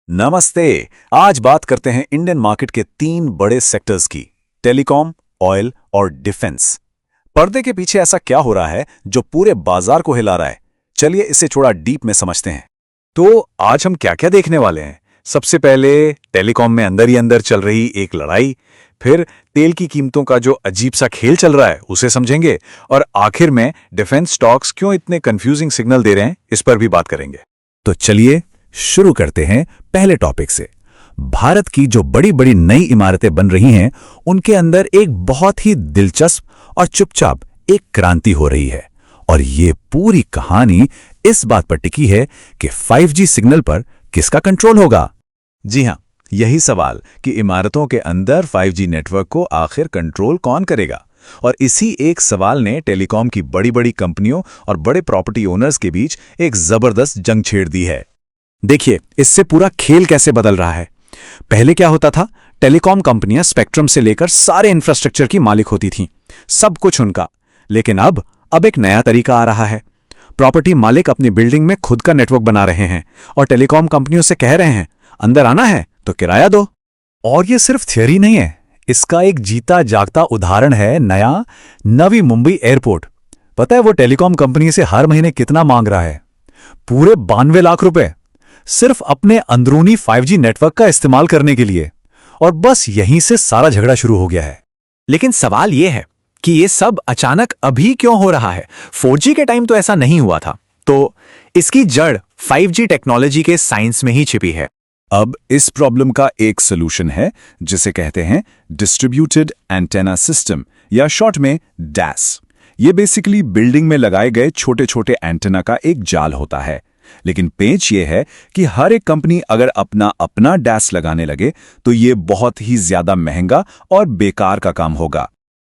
नमस्ते। आज बात करते हैं इंडियन मार्केट के 3 बड़े सेक्टर्स की, टेलीकॉम, ऑयल और डिफेंस। पर्दे के पीछे ऐसा क्या हो रहा है जो पूरे बाजार को हिला रहा है? चलिए इसे थोड़ा डीप में समझते हैं। तो आज हम क्या क्या देखने वाले हैं? सबसे पहले टेलीकॉम में अंदर ही अंदर चल रही एक लड़ाई, फिर तेल की कीमतों का जो अजीब सा खेल चल रहा है उसे समझेंगे, और आखिर में डिफेंस स्टॉक्स क्यों इतने कंफ्यूजिंग सिग्नल दे रहे हैं इस पर भी बात करेंगे। तो चलिए शुरू करते हैं पहले टॉपिक से। भारत की जो बड़ी बड़ी नई इमारतें बन रही हैं, उनके अंदर एक बहुत ही दिलचस्प और चुपचाप एक क्रांति हो रही है, और ये पूरी कहानी इस बात पर टिकी है कि 5G सिग्नल पर किसका कंट्रोल होगा। जी हां, यही सवाल कि इमारतों के अंदर 5G नेटवर्क को आखिर कंट्रोल कौन करेगा। और इसी एक सवाल ने टेलीकॉम की बड़ी बड़ी कंपनियों और बड़े प्रॉपर्टी ओनर्स के बीच एक जबरदस्त जंग छेड़ दी है। देखिए इससे पूरा खेल कैसे बदल रहा है। पहले क्या होता था, टेलीकॉम कंपनियां स्पेक्ट्रम से लेकर सारे इंफ्रास्ट्रक्चर की मालिक होती थीं, सब कुछ उनका। लेकिन अब एक नया तरीका आ रहा है। प्रॉपर्टी मालिक अपनी बिल्डिंग में खुद का नेटवर्क बना रहे हैं और टेलीकॉम कंपनियों से कह रहे हैं, अंदर आना है तो किराया दो। और ये सिर्फ थियरी नहीं है, इसका एक जीता जागता उदाहरण है नवी मुंबई एयरपोर्ट। पता है वो टेलीकॉम कंपनी से हर महीने कितना मांग रहा है? पूरे 92 लाख रुपए, सिर्फ अपने अंदरूनी 5G नेटवर्क का इस्तेमाल करने के लिए। और बस यहीं से सारा झगड़ा शुरू हो गया है। लेकिन सवाल यह है कि ये सब अचानक अभी क्यों हो रहा है? 4G के टाइम तो ऐसा नहीं हुआ था। तो इसकी जड़ 5G टेक्नोलॉजी के साइंस में ही छिपी है। अब इस प्रॉब्लम का एक सॉल्यूशन है जिसे कहते हैं डिस्ट्रीब्यूटेड एंटेना सिस्टम, या शॉर्ट में डैस। ये बेसिकली बिल्डिंग में लगाए गए छोटे छोटे एंटेना का एक जाल होता है। लेकिन पेच ये है कि हर एक कंपनी अगर अपना डैस लगाने लगे तो ये बहुत ही ज्यादा महंगा और बेकार का काम होगा।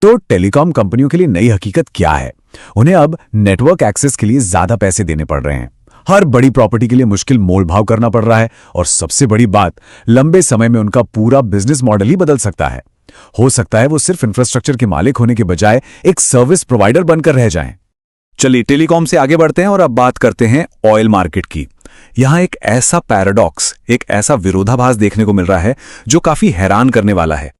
तो टेलीकॉम कंपनियों के लिए नई हकीकत क्या है? उन्हें अब नेटवर्क एक्सेस के लिए ज्यादा पैसे देने पड़ रहे हैं। हर बड़ी प्रॉपर्टी के लिए मुश्किल मोल भाव करना पड़ रहा है, और सबसे बड़ी बात, लंबे समय में उनका पूरा बिजनेस मॉडल ही बदल सकता है। हो सकता है वो सिर्फ इंफ्रास्ट्रक्चर के मालिक होने के बजाय एक सर्विस प्रोवाइडर बनकर रह जाएं। चलिए टेलीकॉम से आगे बढ़ते हैं और अब बात करते हैं ऑयल मार्केट की। यहां एक ऐसा पैराडॉक्स, एक ऐसा विरोधाभास देखने को मिल रहा है जो काफी हैरान करने वाला है।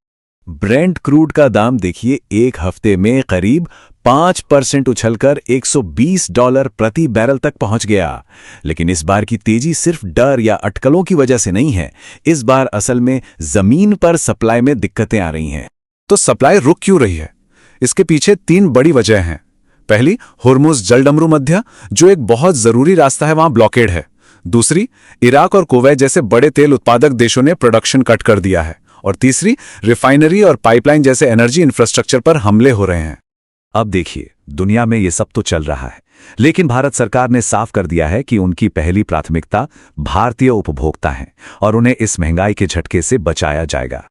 ब्रेंट क्रूड का दाम देखिए, एक हफ्ते में करीब 5% उछलकर $120 प्रति बैरल तक पहुंच गया। लेकिन इस बार की तेजी सिर्फ डर या अटकलों की वजह से नहीं है। इस बार असल में जमीन पर सप्लाई में दिक्कतें आ रही हैं। तो सप्लाई रुक क्यों रही है? इसके पीछे 3 बड़ी वजह हैं। पहली, हुर्मुज़ जलडमरू मध्य, जो एक बहुत जरूरी रास्ता है, वहां ब्लॉकेड है। दूसरी, इराक और कुवैत जैसे बड़े तेल उत्पादक देशों ने प्रोडक्शन कट कर दिया है। और तीसरी, रिफाइनरी और पाइपलाइन जैसे एनर्जी इंफ्रास्ट्रक्चर पर हमले हो रहे हैं। अब देखिए, दुनिया में ये सब तो चल रहा है, लेकिन भारत सरकार ने साफ कर दिया है कि उनकी पहली प्राथमिकता भारतीय उपभोक्ता हैं और उन्हें इस महंगाई के झटके से बचाया जाएगा।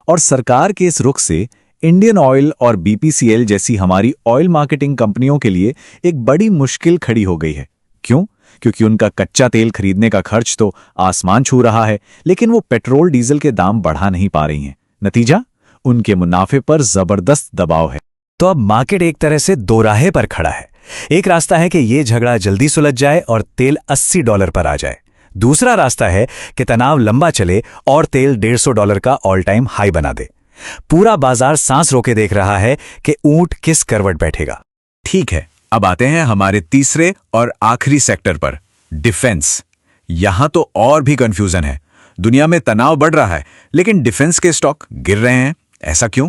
और सरकार के इस रुख से इंडियन ऑयल और BPCL जैसी हमारी ऑयल मार्केटिंग कंपनियों के लिए एक बड़ी मुश्किल खड़ी हो गई है। क्यों? क्योंकि उनका कच्चा तेल खरीदने का खर्च तो आसमान छू रहा है, लेकिन वो पेट्रोल डीजल के दाम बढ़ा नहीं पा रही हैं। नतीजा, उनके मुनाफे पर जबरदस्त दबाव है। तो अब मार्केट एक तरह से दोराहे पर खड़ा है। एक रास्ता है कि ये झगड़ा जल्दी सुलझ जाए और तेल $80 पर आ जाए। दूसरा रास्ता है कि तनाव लंबा चले और तेल $150 का ऑल टाइम हाई बना दे। पूरा बाजार सांस रोके देख रहा है कि ऊंट किस करवट बैठेगा। ठीक है, अब आते हैं हमारे तीसरे और आखिरी सेक्टर पर, डिफेंस। यहां तो और भी कंफ्यूजन है। दुनिया में तनाव बढ़ रहा है, लेकिन डिफेंस के स्टॉक गिर रहे हैं। ऐसा क्यों?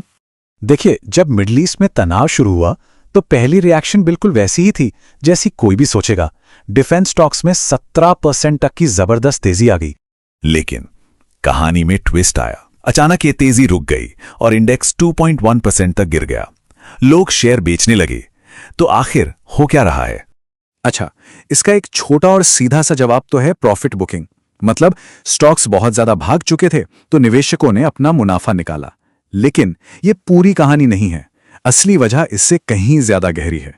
देखिए, जब मिडिल ईस्ट में तनाव शुरू हुआ तो पहली रिएक्शन बिल्कुल वैसी ही थी जैसी कोई भी सोचेगा। डिफेंस स्टॉक्स में 17% तक की जबरदस्त तेजी आ गई। लेकिन कहानी में ट्विस्ट आया। अचानक ये तेजी रुक गई और इंडेक्स 2.1% तक गिर गया। लोग शेयर बेचने लगे। तो आखिर हो क्या रहा है? अच्छा, इसका एक छोटा और सीधा सा जवाब तो है प्रॉफिट बुकिंग। मतलब स्टॉक्स बहुत ज्यादा भाग चुके थे तो निवेशकों ने अपना मुनाफा निकाला। लेकिन ये पूरी कहानी नहीं है। असली वजह इससे कहीं ज्यादा गहरी है।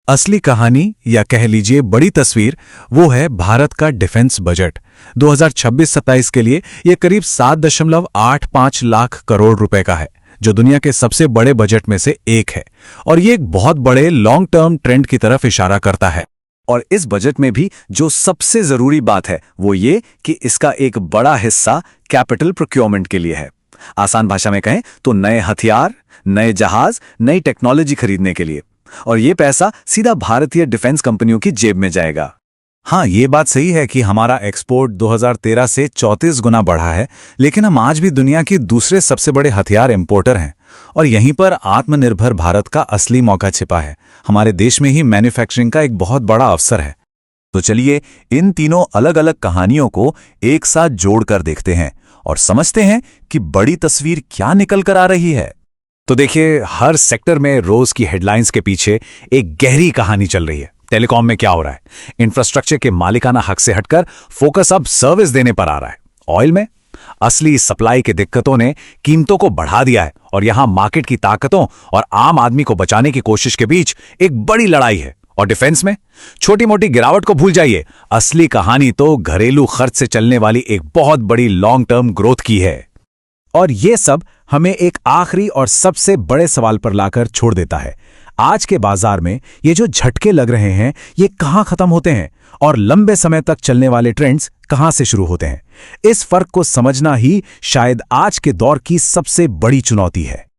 असली कहानी, या कह लीजिए बड़ी तस्वीर, वो है भारत का डिफेंस बजट। 2026-27 के लिए यह करीब 7.85 लाख करोड़ रुपए का है, जो दुनिया के सबसे बड़े बजट में से एक है। और ये एक बहुत बड़े लॉन्ग टर्म ट्रेंड की तरफ इशारा करता है। और इस बजट में भी जो सबसे जरूरी बात है वो ये कि इसका एक बड़ा हिस्सा कैपिटल प्रोक्योरमेंट के लिए है। आसान भाषा में कहें तो नए हथियार, नए जहाज, नई टेक्नोलॉजी खरीदने के लिए। और ये पैसा सीधा भारतीय डिफेंस कंपनियों की जेब में जाएगा। हाँ, ये बात सही है कि हमारा एक्सपोर्ट 2013 से 34 गुना बढ़ा है, लेकिन हम आज भी दुनिया की दूसरे सबसे बड़े हथियार इंपोर्टर हैं। और यहीं पर आत्मनिर्भर भारत का असली मौका छिपा है। हमारे देश में ही मैन्युफैक्चरिंग का एक बहुत बड़ा अवसर है। तो चलिए इन तीनों अलग अलग कहानियों को एक साथ जोड़कर देखते हैं और समझते हैं कि बड़ी तस्वीर क्या निकल कर आ रही है। तो देखिए, हर सेक्टर में रोज की हेडलाइंस के पीछे एक गहरी कहानी चल रही है। टेलीकॉम में क्या हो रहा है? इंफ्रास्ट्रक्चर के मालिकाना हक से हटकर फोकस अब सर्विस देने पर आ रहा है। ऑयल में असली सप्लाई की दिक्कतों ने कीमतों को बढ़ा दिया है और यहां मार्केट की ताकतों और आम आदमी को बचाने की कोशिश के बीच एक बड़ी लड़ाई है। और डिफेंस में छोटी मोटी गिरावट को भूल जाइए, असली कहानी तो घरेलू खर्च से चलने वाली एक बहुत बड़ी लॉन्ग टर्म ग्रोथ की है। और ये सब हमें एक आखिरी और सबसे बड़े सवाल पर लाकर छोड़ देता है। आज के बाजार में ये जो झटके लग रहे हैं, ये कहां खत्म होते हैं और लंबे समय तक चलने वाले ट्रेंड्स कहां से शुरू होते हैं? इस फर्क को समझना ही शायद आज के दौर की सबसे बड़ी चुनौती है।